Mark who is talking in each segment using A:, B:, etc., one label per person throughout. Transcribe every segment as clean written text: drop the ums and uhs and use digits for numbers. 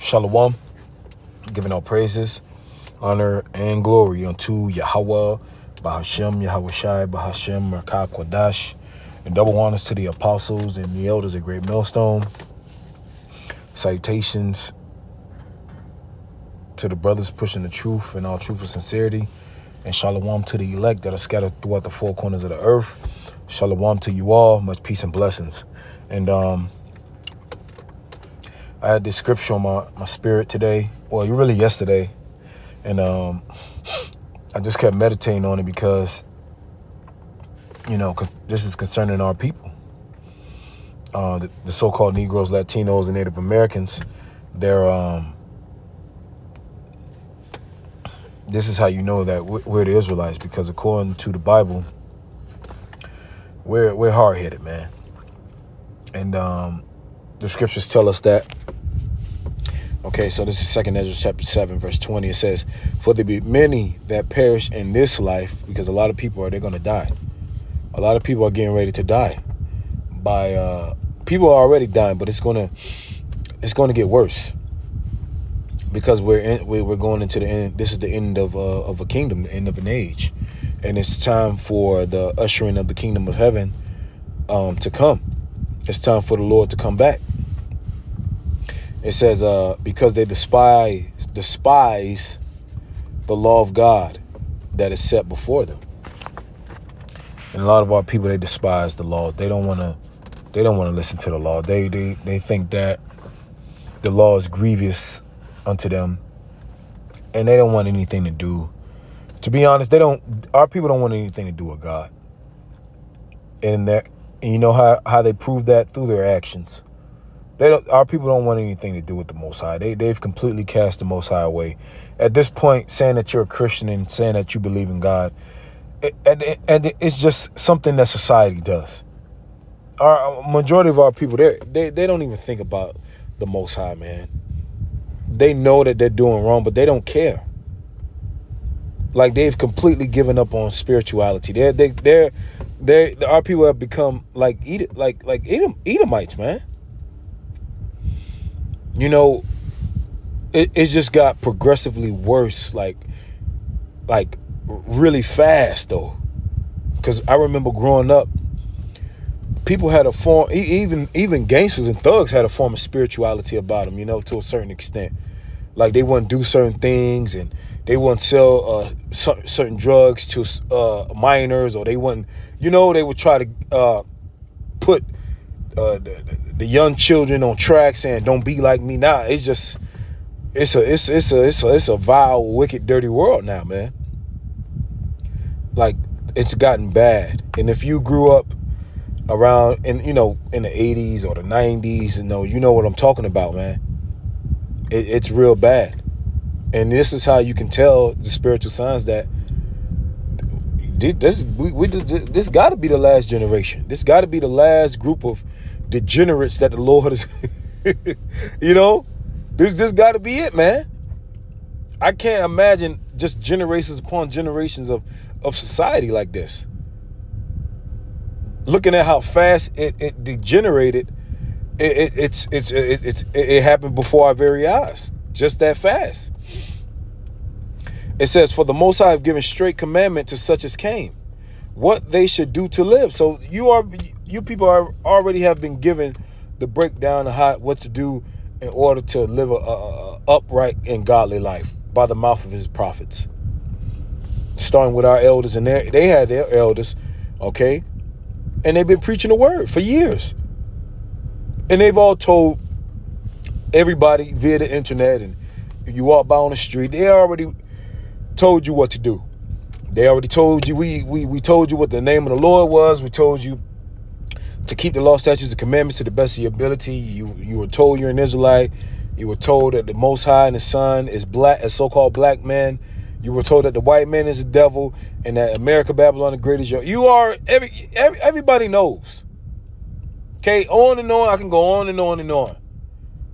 A: Shalom, giving all praises, honor, and glory unto Yahweh, Bahashem, Yahweh Shai, Bahashem, Merkah Kodash, and double honors to the apostles and the elders of Great Millstone. Salutations to the brothers pushing the truth and all truth and sincerity, and shalom to the elect that are scattered throughout the four corners of the earth. Shalom to you all, much peace and blessings. And I had this scripture on my spirit today, well, really yesterday, and I just kept meditating on it because, this is concerning our people, the so-called Negroes, Latinos, and Native Americans. This is how you know that we're the Israelites, because according to the Bible, we're hard-headed, man. And the scriptures tell us that. Okay, so this is 2 Ezra chapter 7, verse 20. It says, "For there be many that perish in this life," because a lot of people they're going to die. A lot of people are getting ready to die. People are already dying, but it's going to get worse, because we're going into the end. This is the end of a kingdom, the end of an age, and it's time for the ushering of the kingdom of heaven to come. It's time for the Lord to come back. It says, because they despise the law of God that is set before them. And a lot of our people, they despise the law. They don't want to listen to the law. They think that the law is grievous unto them, and they don't want anything to do. To be honest, our people don't want anything to do with God. And you know how they prove that? Through their actions. Our people don't want anything to do with the Most High. They've completely cast the Most High away. At this point, saying that you're a Christian and saying that you believe in God, and it's just something that society does. Our majority of our people, they don't even think about the Most High, man. They know that they're doing wrong, but they don't care. Like, they've completely given up on spirituality. Our people have become like Edomites, man. It's just got progressively worse, like really fast, though. Because I remember growing up, people had a form, even gangsters and thugs had a form of spirituality about them, to a certain extent. Like, they wouldn't do certain things, and they wouldn't sell certain drugs to minors, or they wouldn't, they would try to put the young children on track, saying don't be like me. Now it's just it's a vile, wicked, dirty world now, man. Like, it's gotten bad. And if you grew up around in the 80s or the 90s, you know what I'm talking about, man. It's real bad. And this is how you can tell the spiritual signs that this got to be the last generation. This got to be the last group of degenerates that the Lord is, this got to be it, man. I can't imagine just generations upon generations of society like this. Looking at how fast it degenerated, it happened before our very eyes, just that fast. It says, "For the Most High have given straight commandment to such as came, what they should do to live." So you people already have been given the breakdown of what to do in order to live a upright and godly life by the mouth of his prophets. Starting with our elders, and they had their elders, okay? And they've been preaching the word for years. And they've all told everybody via the internet, and if you walk by on the street, they already told you what to do. They already told you, we told you what the name of the Lord was. We told you to keep the law, statutes, and commandments to the best of your ability. You were told you're an Israelite. You were told that the Most High and the Son is black, a so-called black man. You were told that the white man is the devil, and that America, Babylon, the great is your. You are everybody knows. Okay, on and on. I can go on and on and on.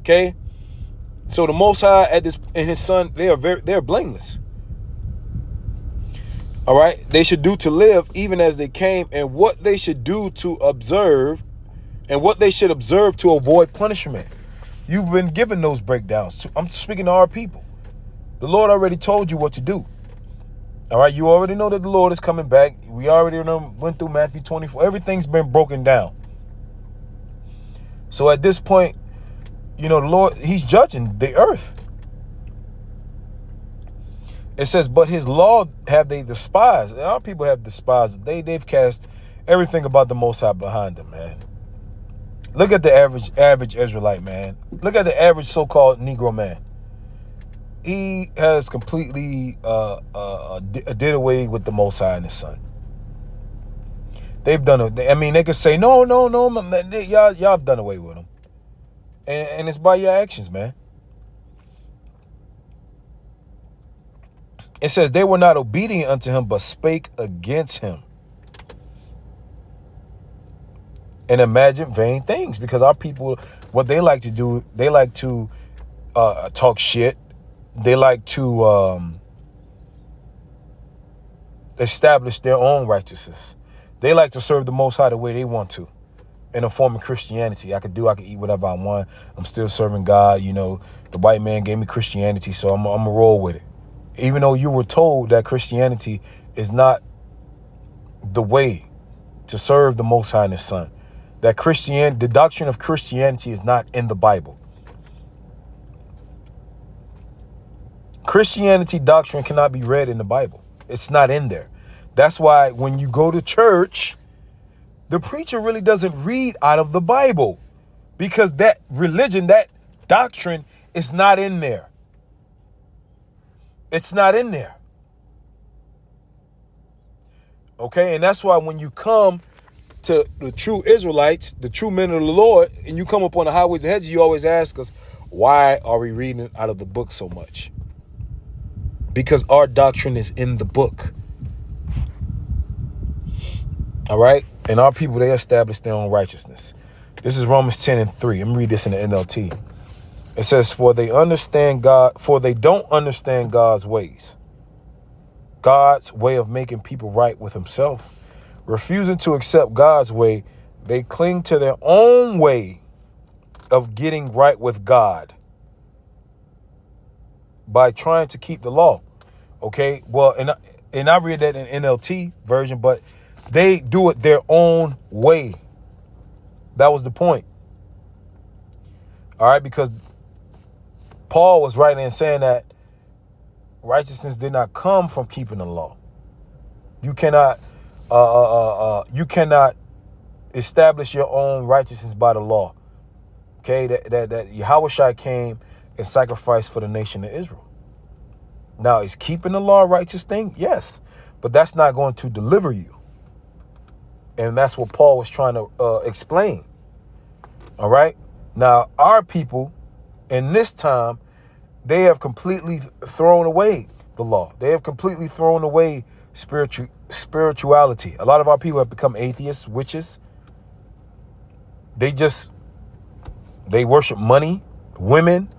A: Okay, so the Most High and his Son, they're blameless. All right, they should do to live even as they came, and what they should do to observe, and what they should observe to avoid punishment. You've been given those breakdowns. I'm speaking to our people. The Lord already told you what to do. All right, you already know that the Lord is coming back. We already went through Matthew 24. Everything's been broken down. So at this point, the Lord, he's judging the earth. It says, but his law have they despised. And our people have despised it. They've cast everything about the Most High behind them, man. Look at the average Israelite, man. Look at the average so-called Negro man. He has completely did away with the Most High and his Son. They've done it. I mean, they could say, no, y'all have done away with him. And it's by your actions, man. It says they were not obedient unto him, but spake against him. And imagine vain things, because our people, what they like to do, they like to talk shit. They like to establish their own righteousness. They like to serve the Most High the way they want to, in a form of Christianity. I could eat whatever I want. I'm still serving God. The white man gave me Christianity, so I'm going to roll with it. Even though you were told that Christianity is not the way to serve the Most High and his Son. That the doctrine of Christianity is not in the Bible. Christianity doctrine cannot be read in the Bible. It's not in there. That's why when you go to church, the preacher really doesn't read out of the Bible, because that religion, that doctrine is not in there. It's not in there. Okay, and that's why when you come to the true Israelites, the true men of the Lord, and you come up on the highways and hedges, you always ask us, why are we reading out of the book so much? Because our doctrine is in the book. All right? And our people, they establish their own righteousness. This is Romans 10:3. Let me read this in the NLT. It says, for they don't understand God's ways. God's way of making people right with himself. Refusing to accept God's way, they cling to their own way of getting right with God by trying to keep the law. Okay, well, and I read that in NLT version, but they do it their own way. That was the point. All right, because Paul was writing and saying that righteousness did not come from keeping the law. You cannot establish your own righteousness by the law. Okay, that Yahushua came and sacrificed for the nation of Israel. Now, is keeping the law a righteous thing? Yes, but that's not going to deliver you. And that's what Paul was trying to explain. All right. Now, our people in this time, they have completely thrown away the law. They have completely thrown away spirituality. A lot of our people have become atheists, witches. They worship money, women.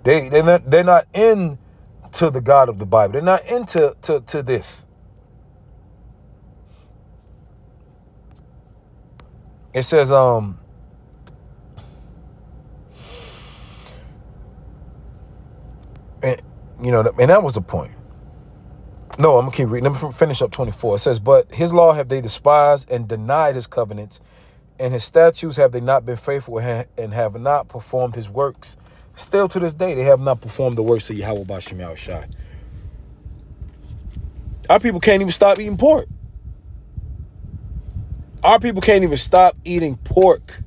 A: They're not into the God of the Bible. They're not into this. It says, and that was the point. No, I'm gonna keep reading. Let me finish up 24. It says, but his law have they despised and denied his covenants, and his statutes have they not been faithful and have not performed his works. Still to this day, they have not performed the works of Yahweh B'Shem Yahushai. Our people can't even stop eating pork. Our people can't even stop eating pork.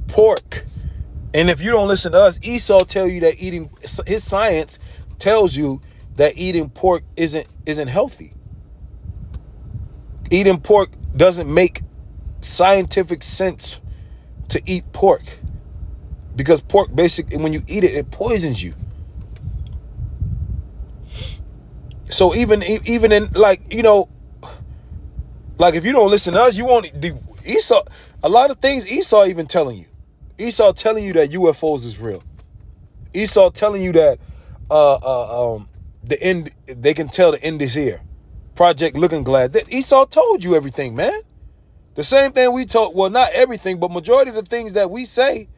A: Pork. And if you don't listen to us, Esau tell you that his science tells you that eating pork isn't healthy. Eating pork doesn't make scientific sense to eat pork. Because pork, basically, when you eat it, it poisons you. So even in, like if you don't listen to us, you won't. Esau, a lot of things Esau even telling you. Esau telling you that UFOs is real. Esau telling you that the end, they can tell the end is here. Project Looking Glass. Esau told you everything, man. The same thing we told, well, not everything, but majority of the things that we say,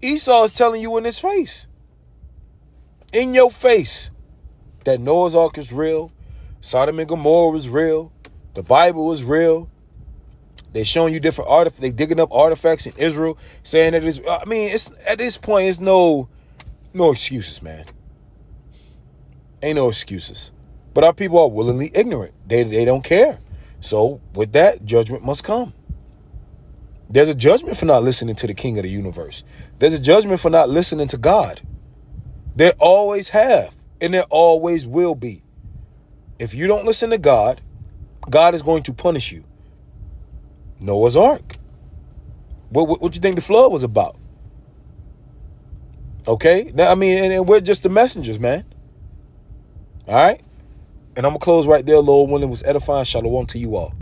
A: Esau is telling you in his face, in your face, that Noah's Ark is real, Sodom and Gomorrah is real, the Bible is real. They're showing you different artifacts. They digging up artifacts in Israel, saying that it's. I mean, it's at this point, it's no excuses, man. Ain't no excuses. But our people are willingly ignorant. They don't care. So with that, judgment must come. There's a judgment for not listening to the King of the universe. There's a judgment for not listening to God. There always have, and there always will be. If you don't listen to God, God is going to punish you. Noah's Ark. What you think the flood was about? Okay? Now, I mean, and we're just the messengers, man. All right? And I'm going to close right there, Lord, when it was edifying. Shalom to you all.